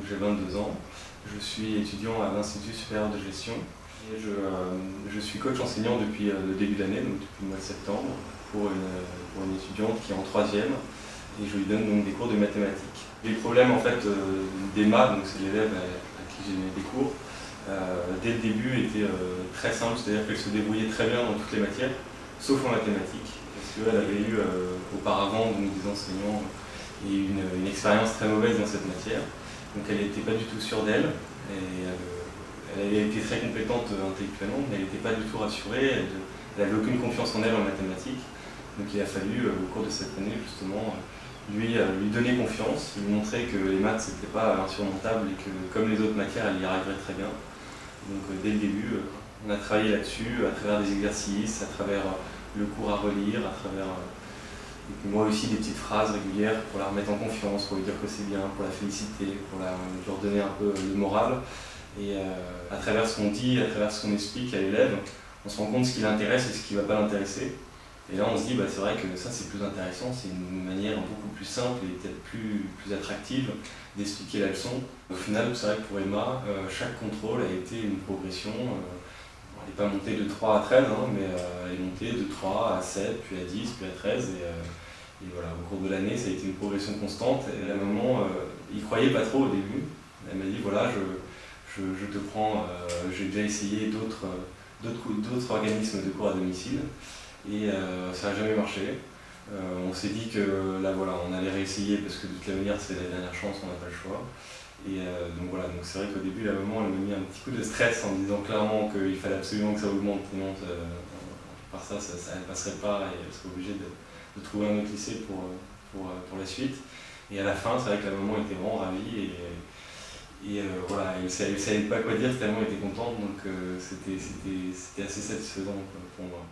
j'ai 22 ans. Je suis étudiant à l'Institut supérieur de gestion et je suis coach enseignant depuis le début d'année, donc depuis le mois de septembre, pour une étudiante qui est en troisième et je lui donne donc des cours de mathématiques. Les problèmes en fait d'Emma, donc c'est l'élève à qui j'ai donné des cours, dès le début étaient très simples, c'est-à-dire qu'elle se débrouillait très bien dans toutes les matières, sauf en mathématiques, parce qu'elle avait eu auparavant donc, des enseignants et une expérience très mauvaise dans cette matière. Donc elle n'était pas du tout sûre d'elle, et elle avait été très compétente intellectuellement, mais elle n'était pas du tout rassurée, elle n'avait aucune confiance en elle en mathématiques. Donc il a fallu, au cours de cette année, justement, lui donner confiance, lui montrer que les maths c'était pas insurmontable et que comme les autres matières, elle y arriverait très bien. Donc dès le début, on a travaillé là-dessus, à travers des exercices, à travers le cours à relire, à travers moi aussi des petites phrases régulières pour la remettre en confiance, pour lui dire que c'est bien, pour la féliciter, pour lui redonner un peu le moral. Et à travers ce qu'on dit, à travers ce qu'on explique à l'élève, on se rend compte ce qui l'intéresse et ce qui ne va pas l'intéresser. Et là on se dit, bah, c'est vrai que ça c'est plus intéressant, c'est une manière beaucoup plus simple et peut-être plus attractive d'expliquer la leçon. Au final, c'est vrai que pour Emma, chaque contrôle a été une progression. Elle n'est pas montée de 3 à 13, hein, mais elle est montée de 3 à 7, puis à 10, puis à 13. Et voilà, au cours de l'année, ça a été une progression constante. Et la maman, il ne croyait pas trop au début. Elle m'a dit, voilà, je te prends, j'ai déjà essayé d'autres organismes de cours à domicile. Et ça n'a jamais marché. On s'est dit que là voilà, on allait réessayer parce que de toute la manière c'est la dernière chance, on n'a pas le choix. Et donc voilà, donc c'est vrai qu'au début la maman elle m'a mis un petit coup de stress en me disant clairement qu'il fallait absolument que ça augmente, sinon par ça ne passerait pas et elle serait obligée de trouver un autre lycée pour la suite. Et à la fin, c'est vrai que la maman était vraiment ravie et voilà, elle ne savait pas quoi dire tellement elle était contente, donc c'était assez satisfaisant pour moi.